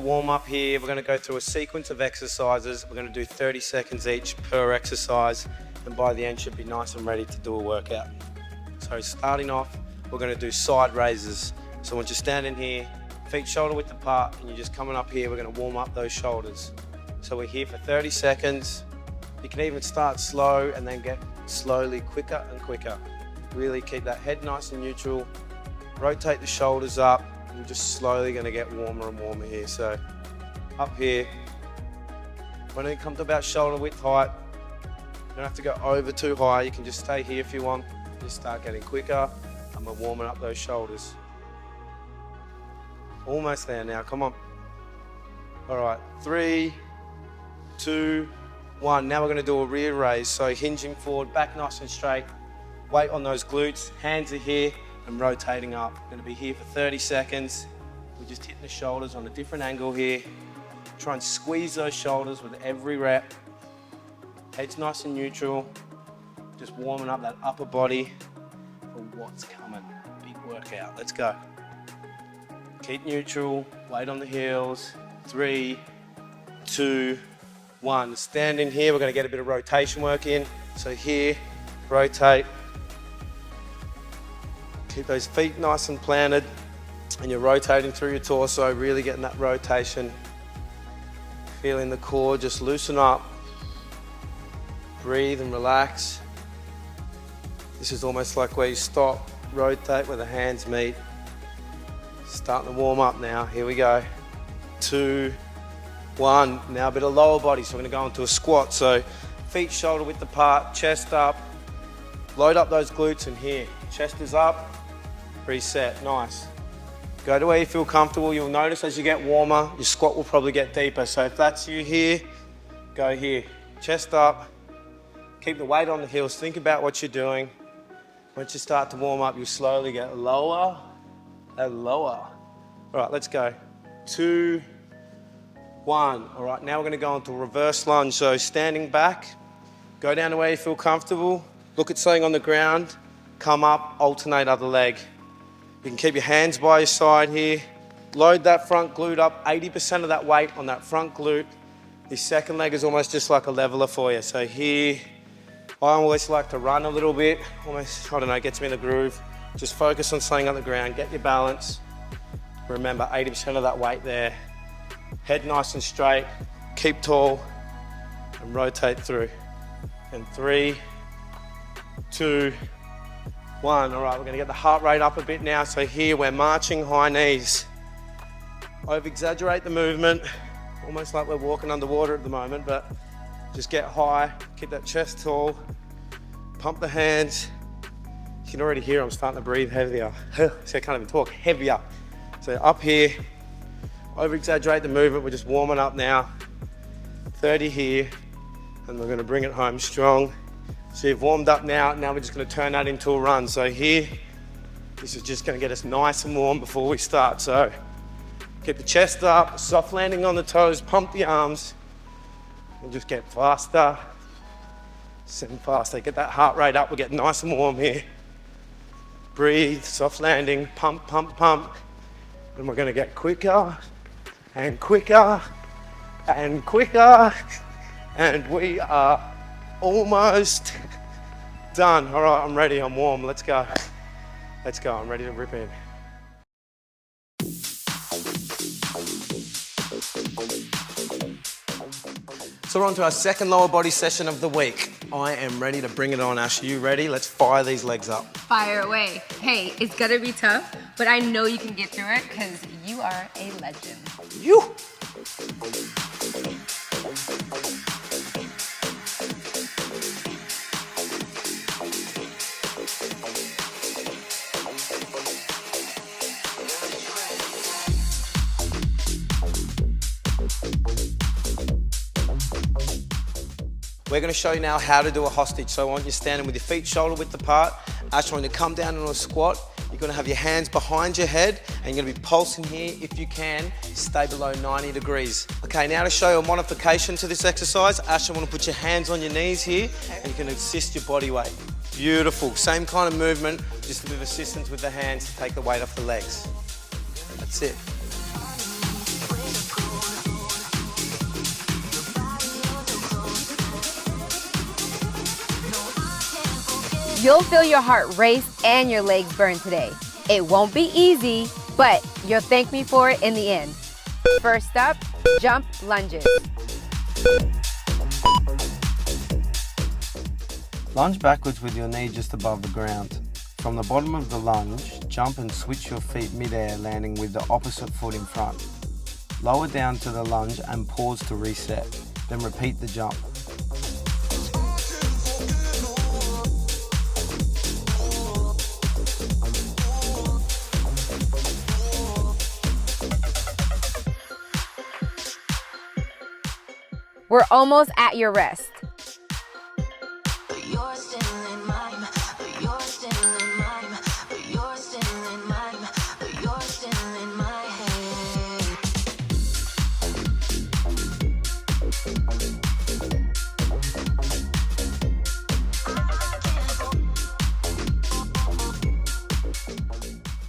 Warm up here, we're going to go through a sequence of exercises. We're going to do 30 seconds each per exercise, and by the end should be nice and ready to do a workout. So starting off, we're going to do side raises. So once you're standing here, feet shoulder width apart, and you're just coming up here, we're going to warm up those shoulders. So we're here for 30 seconds. You can even start slow and then get slowly quicker and quicker. Really keep that head nice and neutral. Rotate the shoulders up. We're just slowly going to get warmer and warmer here. So up here, when it comes to about shoulder width height, you don't have to go over too high. You can just stay here if you want. Just start getting quicker, and we're warming up those shoulders. Almost there now, come on. All right, 3, 2, 1. Now we're going to do a rear raise. So hinging forward, back nice and straight. Weight on those glutes, hands are here, and rotating up. We're going to be here for 30 seconds. We're just hitting the shoulders on a different angle here. Try and squeeze those shoulders with every rep. Head's nice and neutral. Just warming up that upper body for what's coming. Big workout, let's go. Keep neutral, weight on the heels. 3, 2, 1. Stand in here, we're going to get a bit of rotation work in. So here, rotate. Keep those feet nice and planted, and you're rotating through your torso, really getting that rotation. Feeling the core just loosen up. Breathe and relax. This is almost like where you stop, rotate where the hands meet. Starting to warm up now, here we go. 2, 1, now a bit of lower body, so we're gonna go into a squat. So feet shoulder width apart, chest up, load up those glutes in here. Chest is up. Reset, nice. Go to where you feel comfortable. You'll notice as you get warmer, your squat will probably get deeper. So if that's you here, go here. Chest up, keep the weight on the heels. Think about what you're doing. Once you start to warm up, you'll slowly get lower and lower. All right, let's go. 2, 1. All right, now we're gonna go into a reverse lunge. So standing back, go down to where you feel comfortable. Look at something on the ground, come up, alternate other leg. You can keep your hands by your side here. Load that front glute up, 80% of that weight on that front glute. This second leg is almost just like a leveler for you. So here, I always like to run a little bit. Almost, I don't know, gets me in the groove. Just focus on something on the ground, get your balance. Remember, 80% of that weight there. Head nice and straight, keep tall, and rotate through. And 3, 2, 1. All right, we're gonna get the heart rate up a bit now. So here we're marching high knees. Over-exaggerate the movement, almost like we're walking underwater at the moment, but just get high, keep that chest tall, pump the hands. You can already hear I'm starting to breathe heavier. So I can't even talk, heavier. So up here, over-exaggerate the movement. We're just warming up now. 30 here, and we're gonna bring it home strong. So you've warmed up now we're just going to turn that into a run. So here, this is just going to get us nice and warm before we start. So keep the chest up, soft landing on the toes, pump the arms, and just get faster and faster. Get that heart rate up, we'll get nice and warm here. Breathe, soft landing, pump, pump, pump. And we're going to get quicker and quicker and quicker. And we are almost done. All right, I'm ready, I'm warm, let's go. Let's go, I'm ready to rip in. So we're on to our second lower body session of the week. I am ready to bring it on, Ash. Are you ready? Let's fire these legs up. Fire away. Hey, it's gonna be tough, but I know you can get through it because you are a legend. You! We're going to show you now how to do a hostage. So I want you standing with your feet shoulder width apart. Ash, I want you to come down into a squat. You're going to have your hands behind your head and you're going to be pulsing here. If you can, stay below 90 degrees. Okay, now to show you a modification to this exercise, Ash, I want to put your hands on your knees here and you can assist your body weight. Beautiful. Same kind of movement, just a bit of assistance with the hands to take the weight off the legs. That's it. You'll feel your heart race and your legs burn today. It won't be easy, but you'll thank me for it in the end. First up, jump lunges. Lunge backwards with your knee just above the ground. From the bottom of the lunge, jump and switch your feet mid-air, landing with the opposite foot in front. Lower down to the lunge and pause to reset, then repeat the jump. We're almost at your rest.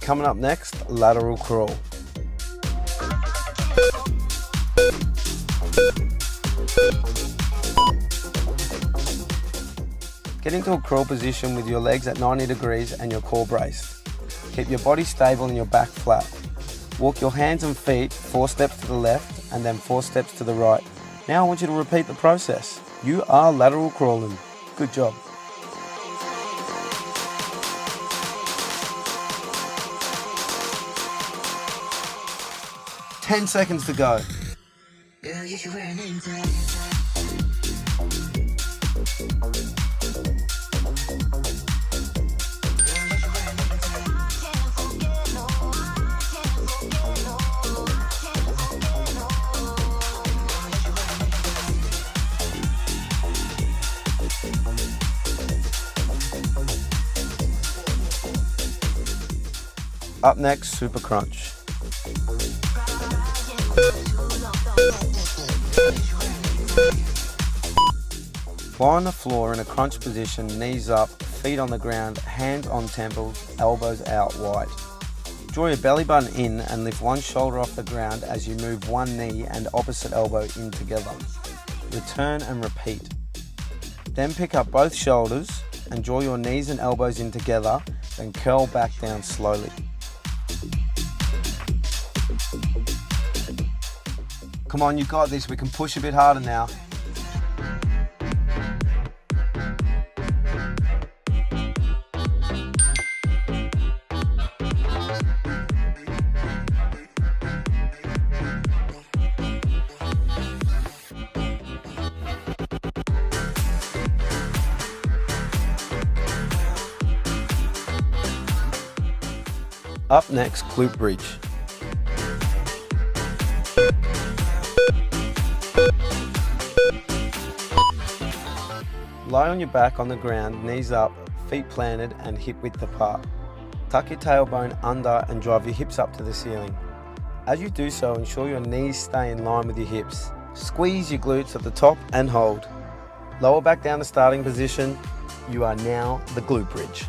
Coming up next, lateral crawl. Get into a crawl position with your legs at 90 degrees and your core braced. Keep your body stable and your back flat. Walk your hands and feet 4 steps to the left and then 4 steps to the right. Now I want you to repeat the process. You are lateral crawling. Good job. Ten seconds to go. Girl, you should wear a name tag. Up next, super crunch. Lie on the floor in a crunch position, knees up, feet on the ground, hands on temples, elbows out wide. Draw your belly button in and lift one shoulder off the ground as you move one knee and opposite elbow in together. Return and repeat. Then pick up both shoulders and draw your knees and elbows in together, then curl back down slowly. Come on, you got this. We can push a bit harder now. Up next, glute bridge. Lie on your back on the ground, knees up, feet planted and hip width apart. Tuck your tailbone under and drive your hips up to the ceiling. As you do so, ensure your knees stay in line with your hips. Squeeze your glutes at the top and hold. Lower back down to starting position. You are now the glute bridge.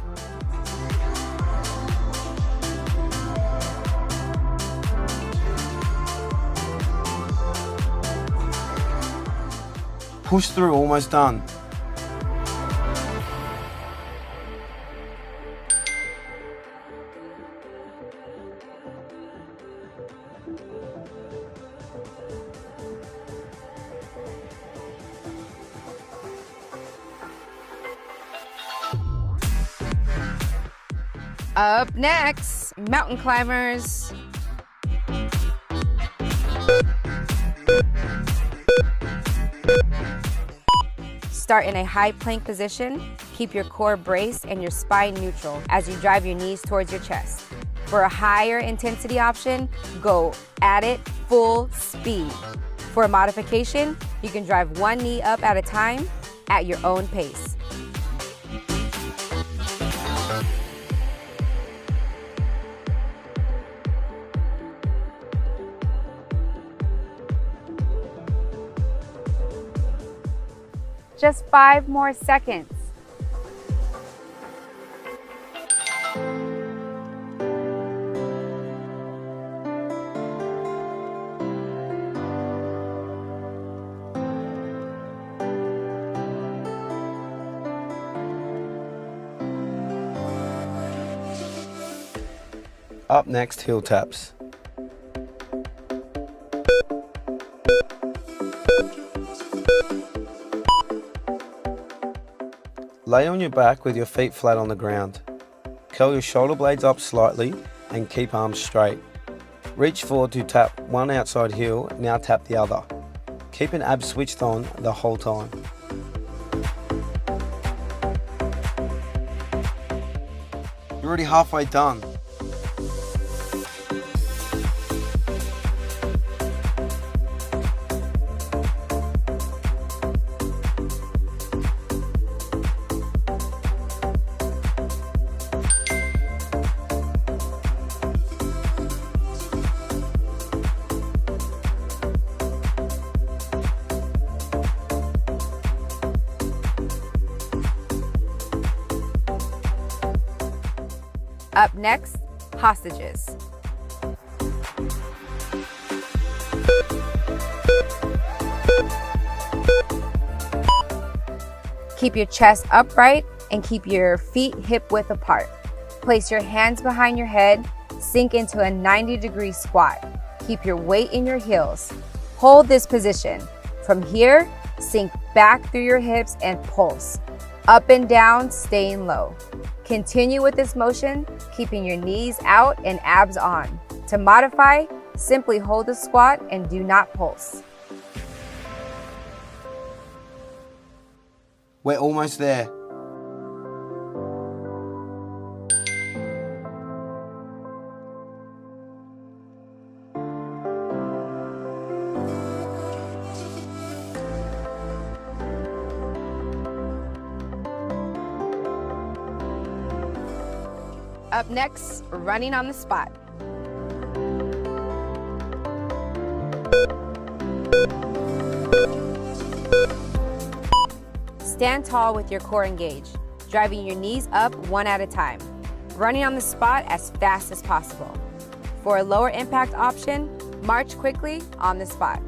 Push through, almost done. Up next, mountain climbers. Start in a high plank position. Keep your core braced and your spine neutral as you drive your knees towards your chest. For a higher intensity option, go at it full speed. For a modification, you can drive one knee up at a time at your own pace. Just 5 more seconds. Up next, heel taps. Lay on your back with your feet flat on the ground. Curl your shoulder blades up slightly and keep arms straight. Reach forward to tap one outside heel, now tap the other. Keep an ab switched on the whole time. You're already halfway done. Up next, hostages. Keep your chest upright and keep your feet hip width apart. Place your hands behind your head, sink into a 90-degree squat. Keep your weight in your heels. Hold this position. From here, sink back through your hips and pulse. Up and down, staying low. Continue with this motion, keeping your knees out and abs on. To modify, simply hold the squat and do not pulse. We're almost there. Up next, running on the spot. Stand tall with your core engaged, driving your knees up one at a time. Running on the spot as fast as possible. For a lower impact option, march quickly on the spot.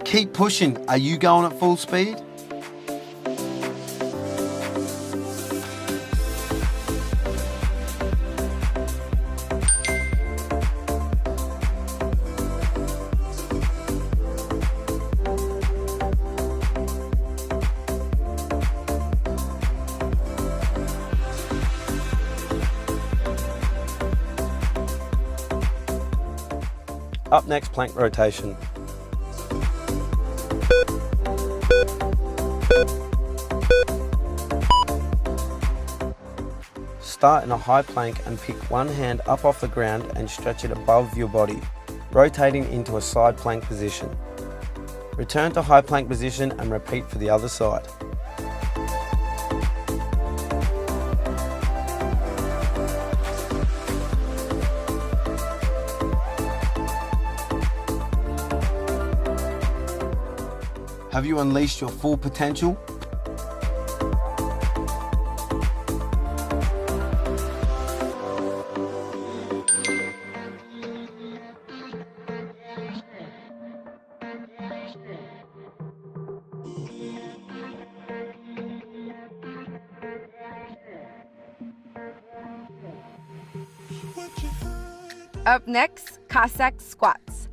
Keep pushing. Are you going at full speed? Up next, plank rotation. Start in a high plank and pick one hand up off the ground and stretch it above your body, rotating into a side plank position. Return to high plank position and repeat for the other side. Have you unleashed your full potential? Up next, Cossack squats.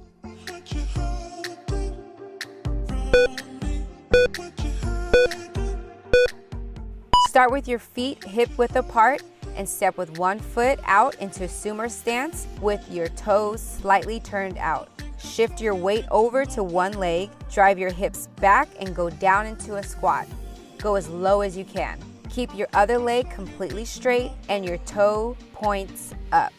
Start with your feet hip width apart and step with one foot out into a sumo stance with your toes slightly turned out. Shift your weight over to one leg, drive your hips back and go down into a squat. Go as low as you can. Keep your other leg completely straight and your toe points up.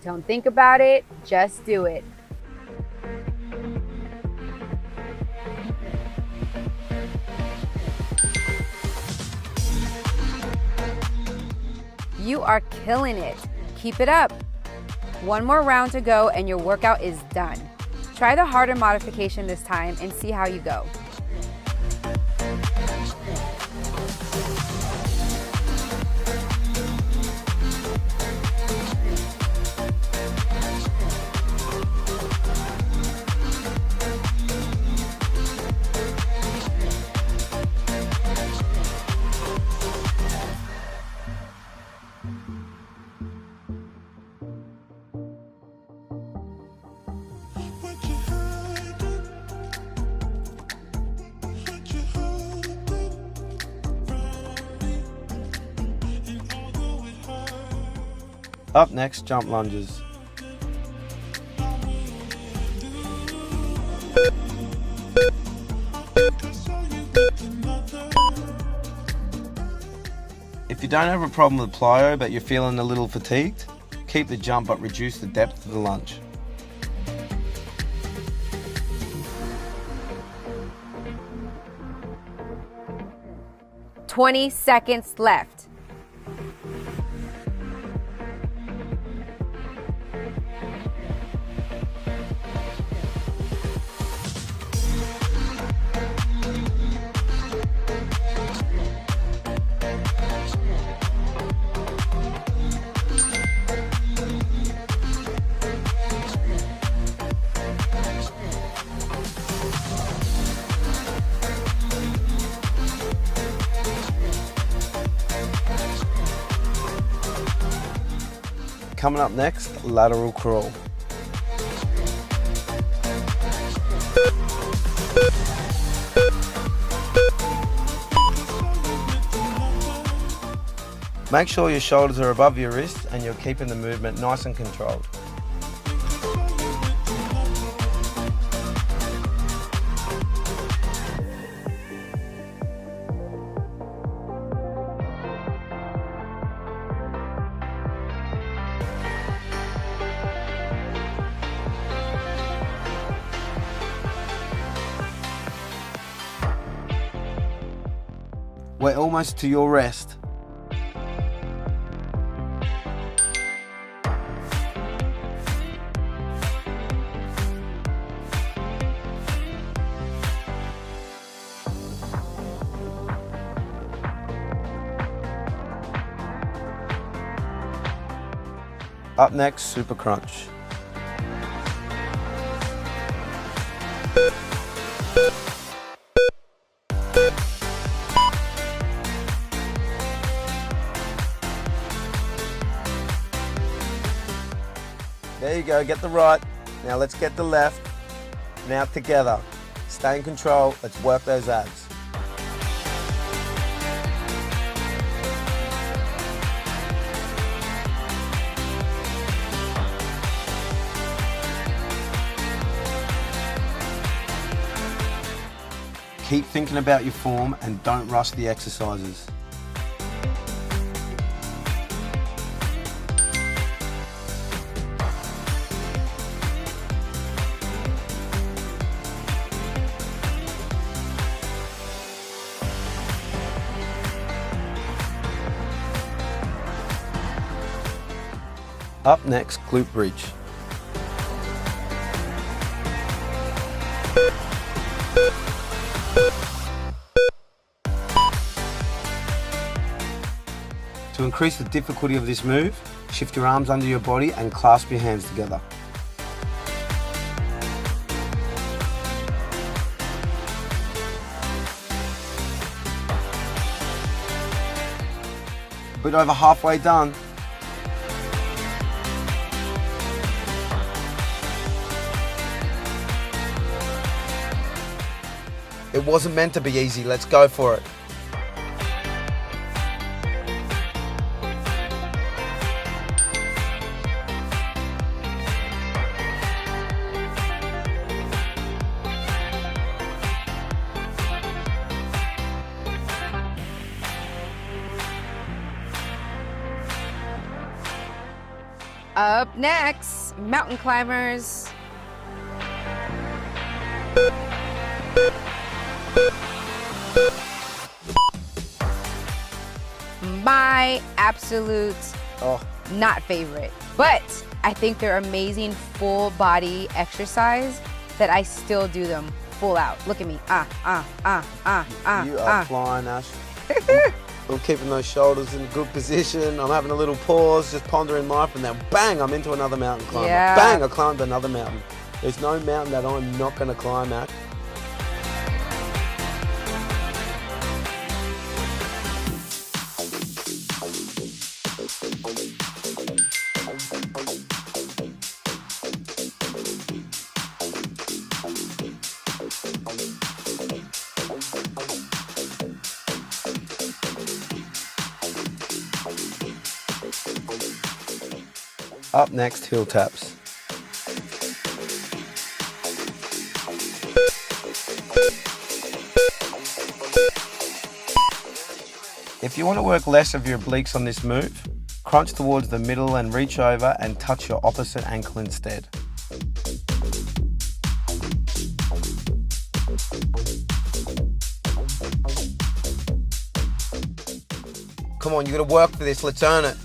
Don't think about it, just do it. You are killing it. Keep it up. One more round to go and your workout is done. Try the harder modification this time and see how you go. Up next, jump lunges. If you don't have a problem with plyo but you're feeling a little fatigued, keep the jump but reduce the depth of the lunge. "20 seconds left." Coming up next, lateral crawl. Make sure your shoulders are above your wrists and you're keeping the movement nice and controlled. We're almost to your rest. Up next, super crunch. There you go, get the right. Now let's get the left. Now together. Stay in control, let's work those abs. Keep thinking about your form and don't rush the exercises. Up next, glute bridge. To increase the difficulty of this move, shift your arms under your body and clasp your hands together. A bit over halfway done. It wasn't meant to be easy, let's go for it. Up next, mountain climbers. My absolute not favorite, but I think they're amazing full body exercise that I still do them full out. Look at me, You are flying, Ash. I'm keeping those shoulders in a good position. I'm having a little pause, just pondering life, and then bang, I'm into another mountain climb. Yeah. Bang, I climbed another mountain. There's no mountain that I'm not gonna climb at. Up next, heel taps. If you want to work less of your obliques on this move, crunch towards the middle and reach over and touch your opposite ankle instead. Come on, you gotta work for this, let's earn it.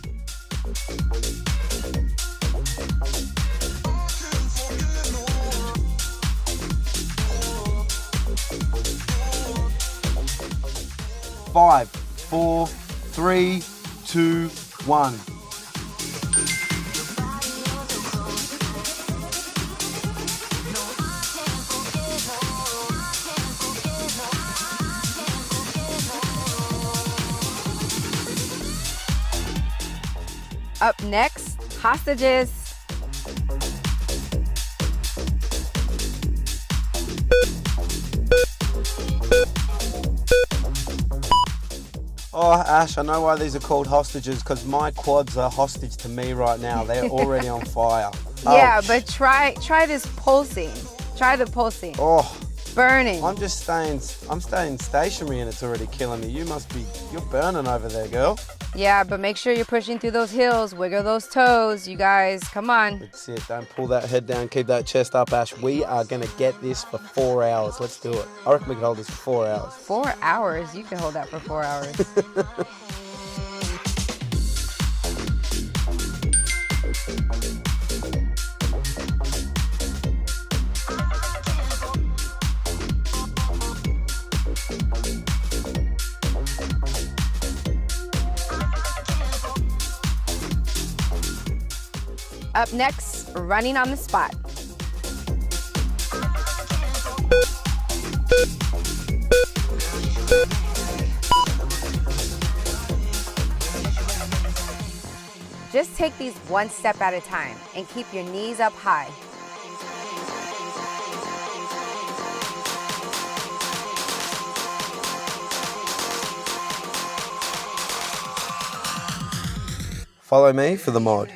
Five, 4, 3, 2, 1. Up next, hostages. Oh, Ash, I know why these are called hostages, because my quads are hostage to me right now. They're already on fire. Yeah, Ouch. but try this pulsing. Try the pulsing. Oh, Burning. I'm staying stationary and it's already killing me. You're burning over there, girl. Yeah, but make sure you're pushing through those heels. Wiggle those toes, you guys. Come on. That's it. Don't pull that head down. Keep that chest up, Ash. We are going to get this for 4 hours. Let's do it. I reckon we can hold this for 4 hours. 4 hours? You can hold that for 4 hours. Up next, running on the spot. Just take these one step at a time and keep your knees up high. Follow me for the mod.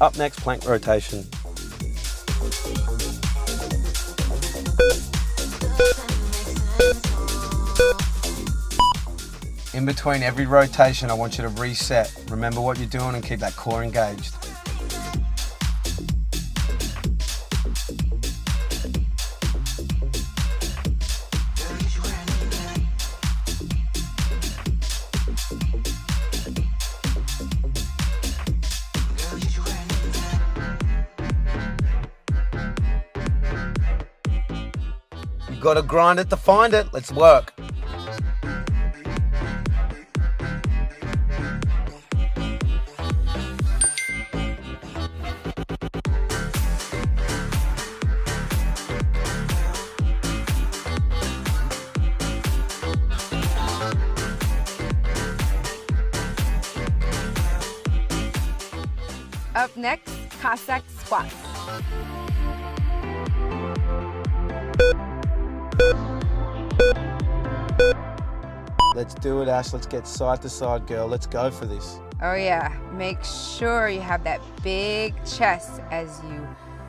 Up next, plank rotation. In between every rotation, I want you to reset. Remember what you're doing and keep that core engaged. You gotta grind it to find it. Let's work. Up next, Cossack squats. Let's do it, Ash. Let's get side to side, girl. Let's go for this. Oh yeah, make sure you have that big chest as you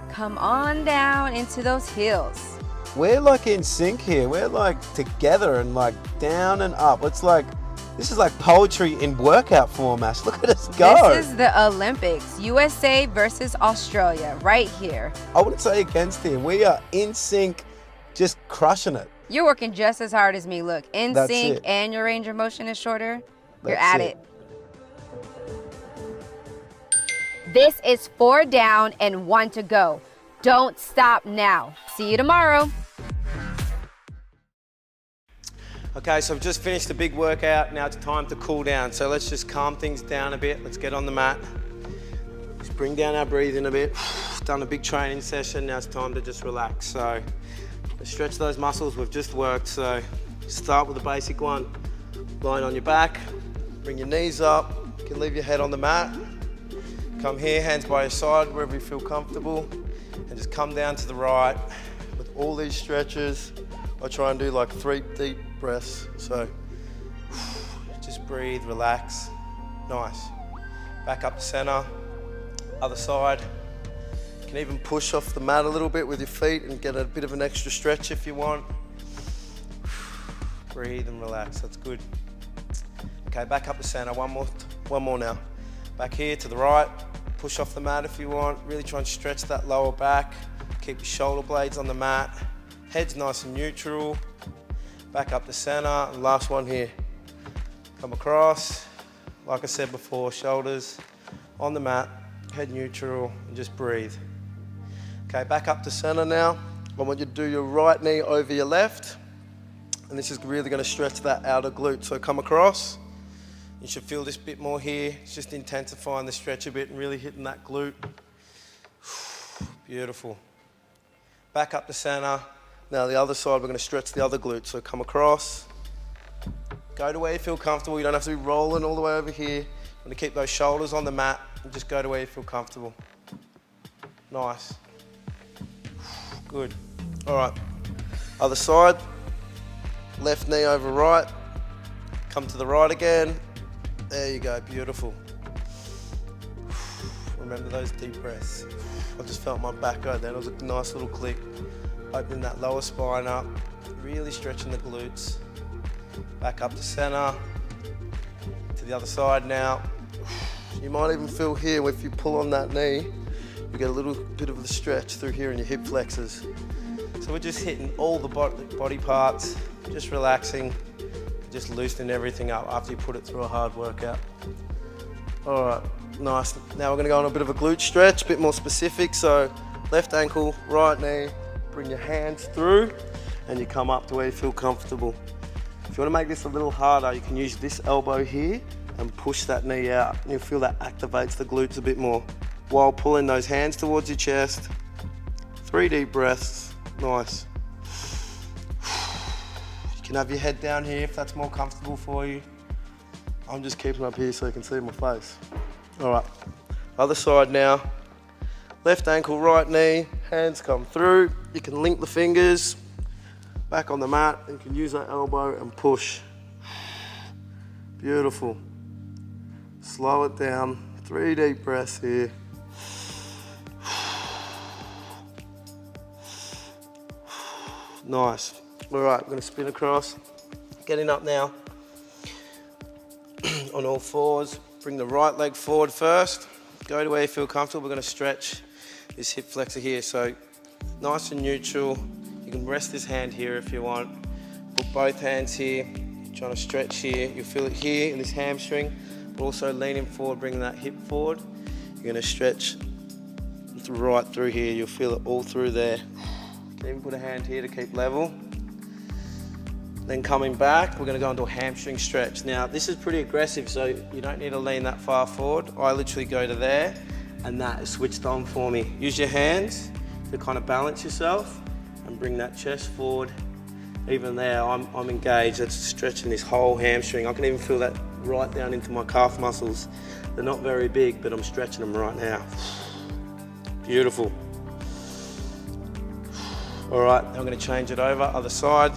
come on down into those heels. We're like in sync here. We're like together and like down and up. This is like poetry in workout form, Ash. Look at us go. This is the Olympics, USA versus Australia, right here. I wouldn't say against him. We are in sync, just crushing it. You're working just as hard as me. Look, in That's sync it. and your range of motion is shorter. You're That's at it. it. This is 4 down and 1 to go. Don't stop now. See you tomorrow. Okay, so I've just finished a big workout. Now it's time to cool down. So let's just calm things down a bit. Let's get on the mat. Just bring down our breathing a bit. Done a big training session, now it's time to just relax. So let's stretch those muscles we've just worked. So start with the basic one. Lying on your back, bring your knees up, you can leave your head on the mat. Come here, hands by your side, wherever you feel comfortable, and just come down to the right. With all these stretches, I try and do like 3 deep breaths. So just breathe, relax, nice. Back up to center, other side. You can even push off the mat a little bit with your feet and get a bit of an extra stretch if you want. Breathe and relax, that's good. Okay, back up to center, one more now. Back here to the right, push off the mat if you want. Really try and stretch that lower back. Keep your shoulder blades on the mat. Head's nice and neutral. Back up to center, and last one here. Come across, like I said before, shoulders on the mat, head neutral, and just breathe. Okay, back up to center now. I want you to do your right knee over your left, and this is really gonna stretch that outer glute. So come across. You should feel this bit more here. It's just intensifying the stretch a bit and really hitting that glute. Beautiful. Back up to center. Now the other side, we're gonna stretch the other glute. So come across. Go to where you feel comfortable. You don't have to be rolling all the way over here. I'm gonna keep those shoulders on the mat and just go to where you feel comfortable. Nice. Good. All right. Other side. Left knee over right. Come to the right again. There you go, beautiful. Remember those deep breaths. I just felt my back go there. It was a nice little click. Opening that lower spine up, really stretching the glutes. Back up to center, to the other side now. You might even feel here, if you pull on that knee, you get a little bit of the stretch through here in your hip flexors. So we're just hitting all the body parts, just relaxing, just loosening everything up after you put it through a hard workout. All right, nice. Now we're gonna go on a bit of a glute stretch, a bit more specific. So left ankle, right knee, bring your hands through, and you come up to where you feel comfortable. If you wanna make this a little harder, you can use this elbow here and push that knee out. You'll feel that activates the glutes a bit more while pulling those hands towards your chest. 3 deep breaths, nice. You can have your head down here if that's more comfortable for you. I'm just keeping up here so you can see my face. All right, other side now. Left ankle, right knee, hands come through. You can link the fingers back on the mat and you can use that elbow and push. Beautiful. Slow it down, 3 deep breaths here. Nice. All right, we're gonna spin across. Getting up now on all fours. Bring the right leg forward first. Go to where you feel comfortable. We're gonna stretch this hip flexor here. So nice and neutral. You can rest this hand here if you want. Put both hands here. Trying to stretch here. You'll feel it here in this hamstring, but also leaning forward, bringing that hip forward. You're gonna stretch right through here. You'll feel it all through there. You can even put a hand here to keep level. Then coming back, we're gonna go into a hamstring stretch. Now, this is pretty aggressive, so you don't need to lean that far forward. I literally go to there, and that is switched on for me. Use your hands to kind of balance yourself and bring that chest forward. Even there, I'm engaged. That's stretching this whole hamstring. I can even feel that right down into my calf muscles. They're not very big, but I'm stretching them right now. Beautiful. All right, now I'm gonna change it over, other side.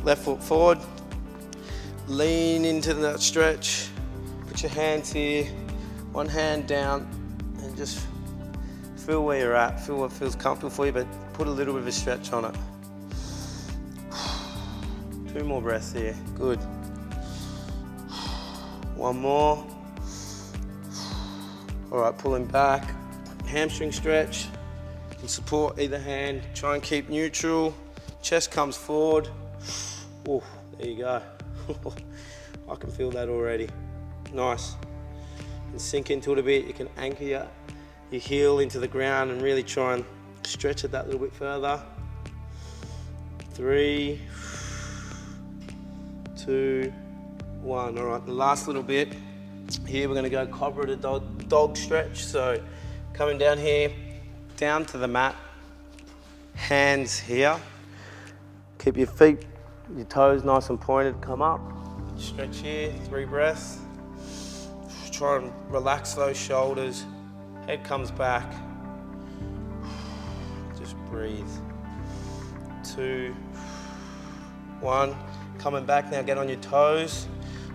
Left foot forward, lean into that stretch. Put your hands here, one hand down, and just feel where you're at. Feel what feels comfortable for you, but put a little bit of a stretch on it. 2 more breaths here, good. 1 more. All right, pulling back, hamstring stretch. You can support either hand, try and keep neutral. Chest comes forward. Oh, there you go. I can feel that already. Nice. And sink into it a bit. You can anchor your heel into the ground and really try and stretch it that little bit further. 3, 2, 1. All right, the last little bit. Here we're gonna go cobra to dog stretch. So Coming down here, down to the mat. Hands here. Keep your feet, your toes nice and pointed. Come up. Stretch here, 3 breaths. Try and relax those shoulders. Head comes back. Just breathe. 2, 1. Coming back now, get on your toes.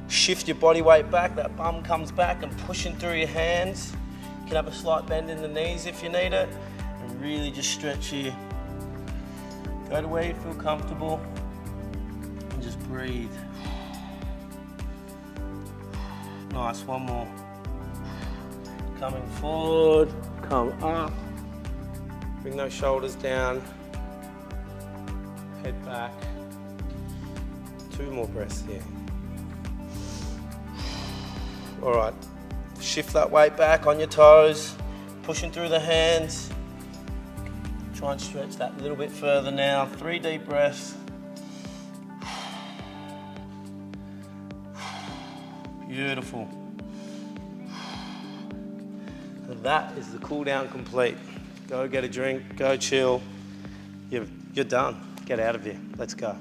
Shift your body weight back, that bum comes back and pushing through your hands. You can have a slight bend in the knees if you need it. And really just stretch here. Go to where you feel comfortable and just breathe. Nice, one more. Coming forward, come up. Bring those shoulders down. Head back. 2 more breaths here. All right, shift that weight back on your toes, pushing through the hands. Try and stretch that a little bit further now. 3 deep breaths. Beautiful. And that is the cool down complete. Go get a drink, go chill. You're done. Get out of here. Let's go.